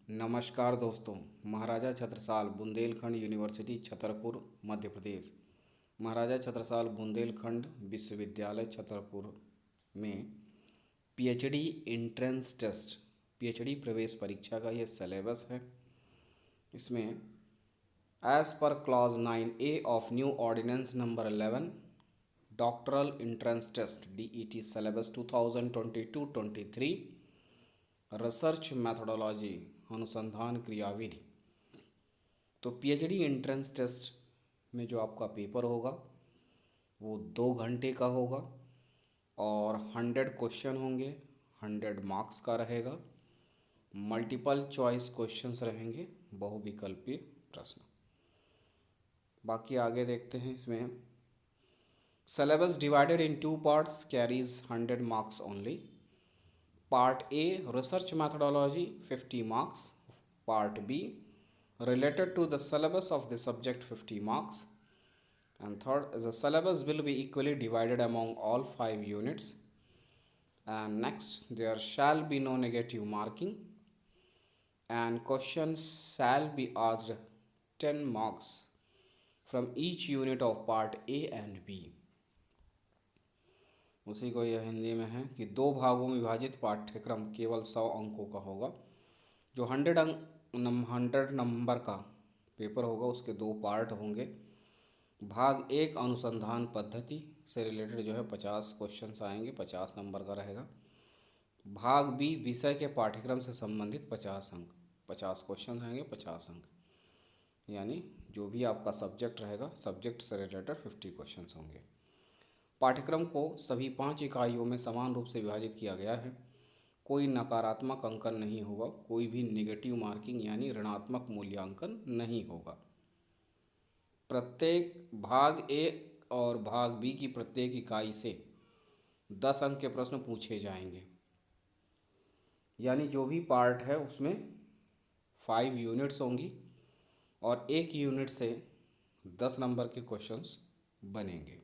नमस्कार दोस्तों। महाराजा छत्रसाल बुंदेलखंड यूनिवर्सिटी छतरपुर मध्य प्रदेश। महाराजा छत्रसाल बुंदेलखंड विश्वविद्यालय छतरपुर में पीएचडी एंट्रेंस टेस्ट, पीएचडी प्रवेश परीक्षा का ये सिलेबस है। इसमें as per clause 9A of new ordinance number 11 doctoral entrance test DET सिलेबस 2022-23 रिसर्च मैथोडोलॉजी अनुसंधान क्रियाविधि। तो पीएचडी एंट्रेंस टेस्ट में जो आपका पेपर होगा वो 2 घंटे का होगा और 100 क्वेश्चन होंगे, 100 मार्क्स का रहेगा। मल्टीपल चॉइस क्वेश्चंस रहेंगे, बहुविकल्पीय प्रश्न। बाकी आगे देखते हैं। इसमें syllabus divided in 2 parts carries 100 marks only. Part A research methodology 50 marks. Part B related to the syllabus of the subject 50 marks. And third, the syllabus will be equally divided among all 5 units. And next, there shall be no negative marking. And questions shall be asked 10 marks from each unit of Part A and B. उसी को यह हिंदी में है कि 2 भागों में विभाजित पाठ्यक्रम केवल 100 अंकों का होगा। जो 100 नंबर का पेपर होगा उसके 2 पार्ट होंगे। भाग 1 अनुसंधान पद्धति से रिलेटेड जो है 50 क्वेश्चंस आएंगे, 50 नंबर का रहेगा। भाग बी विषय के पाठ्यक्रम से संबंधित 50 अंक, 50 क्वेश्चन आएंगे, 50 अंक। यानी जो भी आपका सब्जेक्ट रहेगा, सब्जेक्ट से रिलेटेड 50 क्वेश्चंस होंगे। पाठ्यक्रम को सभी 5 इकाइयों में समान रूप से विभाजित किया गया है। कोई नकारात्मक अंकन नहीं होगा, कोई भी नेगेटिव मार्किंग यानी ऋणात्मक मूल्यांकन नहीं होगा। प्रत्येक भाग ए और भाग बी की प्रत्येक इकाई से 10 अंक के प्रश्न पूछे जाएंगे। यानी जो भी पार्ट है उसमें 5 यूनिट्स होंगी और एक यूनिट से 10 नंबर के क्वेश्चंस बनेंगे।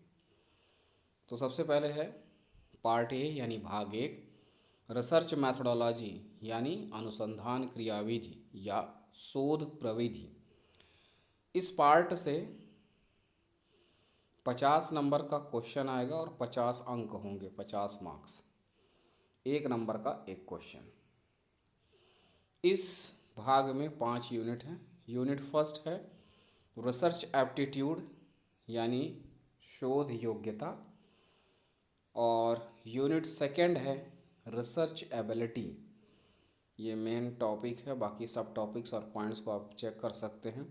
तो सबसे पहले है पार्ट ए यानी भाग 1 रिसर्च मैथोडोलॉजी यानी अनुसंधान क्रियाविधि या शोध प्रविधि। इस पार्ट से 50 नंबर का क्वेश्चन आएगा और 50 अंक होंगे, 50 मार्क्स। 1 नंबर का एक क्वेश्चन। इस भाग में 5 यूनिट हैं। यूनिट फर्स्ट है रिसर्च एप्टीट्यूड यानी शोध योग्यता, और यूनिट सेकंड है रिसर्च एबिलिटी। ये मेन टॉपिक है, बाकी सब टॉपिक्स और पॉइंट्स को आप चेक कर सकते हैं।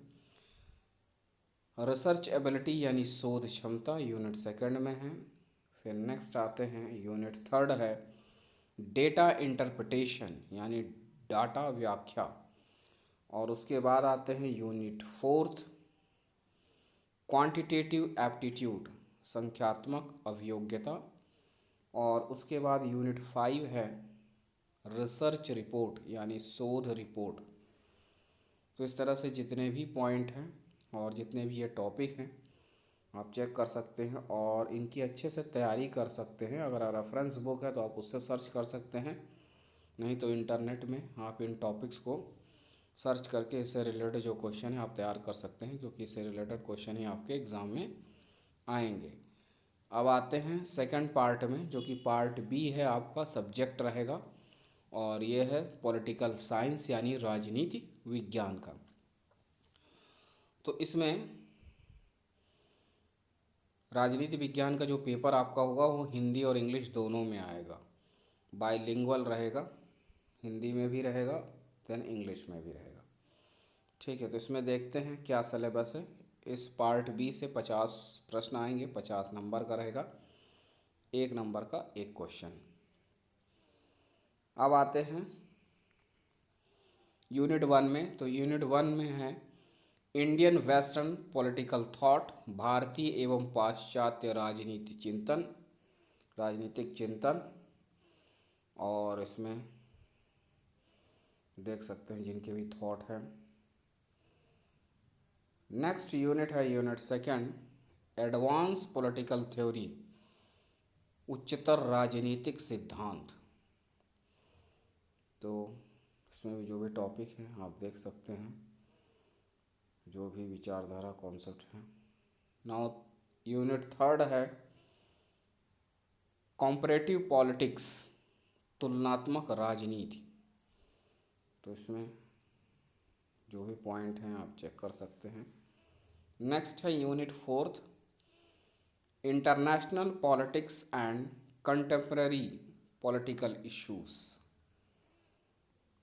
रिसर्च एबिलिटी यानी शोध क्षमता यूनिट सेकंड में है। फिर नेक्स्ट आते हैं यूनिट थर्ड है डेटा इंटरप्रिटेशन यानी डाटा व्याख्या, और उसके बाद आते हैं यूनिट फोर्थ क्वांटिटेटिव एप्टीट्यूड संख्यात्मक अभियोग्यता, और उसके बाद यूनिट 5 है रिसर्च रिपोर्ट यानी शोध रिपोर्ट। तो इस तरह से जितने भी पॉइंट हैं और जितने भी ये टॉपिक हैं आप चेक कर सकते हैं और इनकी अच्छे से तैयारी कर सकते हैं। अगर रेफरेंस बुक है तो आप उससे सर्च कर सकते हैं, नहीं तो इंटरनेट में आप इन टॉपिक्स को सर्च करके इससे रिलेटेड जो क्वेश्चन है आप तैयार कर सकते हैं, क्योंकि इससे रिलेटेड क्वेश्चन ही आपके एग्ज़ाम में आएंगे। अब आते हैं सेकंड पार्ट में, जो कि पार्ट बी है, आपका सब्जेक्ट रहेगा, और ये है पॉलिटिकल साइंस यानी राजनीति विज्ञान का। तो इसमें राजनीति विज्ञान का जो पेपर आपका होगा वो हिंदी और इंग्लिश दोनों में आएगा, बाइलिंगुअल रहेगा, हिंदी में भी रहेगा देन इंग्लिश में भी रहेगा। ठीक है, तो इसमें देखते हैं क्या सिलेबस है। इस पार्ट बी से 50 प्रश्न आएंगे, 50 नंबर का रहेगा, 1 नंबर का एक क्वेश्चन। अब आते हैं यूनिट 1 में। तो यूनिट 1 में है इंडियन वेस्टर्न पॉलिटिकल थॉट, भारतीय एवं पाश्चात्य राजनीतिक चिंतन, और इसमें देख सकते हैं जिनके भी थॉट हैं। नेक्स्ट यूनिट है unit second advance political theory, उच्चतर राजनीतिक सिद्धांत। तो इसमें भी जो भी टॉपिक हैं आप देख सकते हैं, जो भी विचारधारा कॉन्सेप्ट हैं। नाउ यूनिट थर्ड है कॉम्परेटिव पॉलिटिक्स, तुलनात्मक राजनीति। तो इसमें जो भी पॉइंट हैं आप चेक कर सकते हैं। नेक्स्ट है unit fourth international politics and contemporary political issues,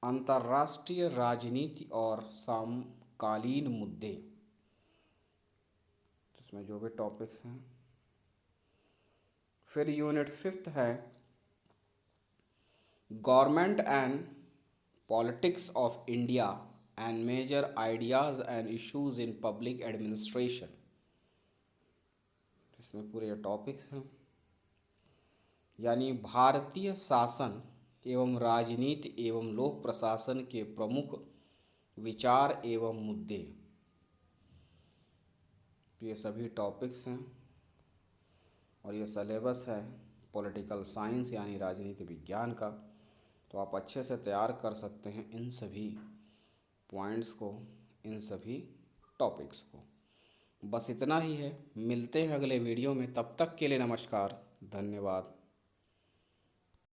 अंतर्राष्ट्रीय राजनीति और समकालीन मुद्दे। इसमें जो भी टॉपिक्स हैं। फिर यूनिट फिफ्थ है government and politics of India and major ideas and issues in public administration. इसमें पूरे टॉपिक्स हैं, यानी भारतीय शासन एवं राजनीति एवं लोक प्रशासन के प्रमुख विचार एवं मुद्दे। ये सभी टॉपिक्स हैं और ये सिलेबस है पॉलिटिकल साइंस यानी राजनीति विज्ञान का। तो आप अच्छे से तैयार कर सकते हैं इन सभी पॉइंट्स को, इन सभी टॉपिक्स को। बस इतना ही है, मिलते हैं अगले वीडियो में, तब तक के लिए नमस्कार, धन्यवाद।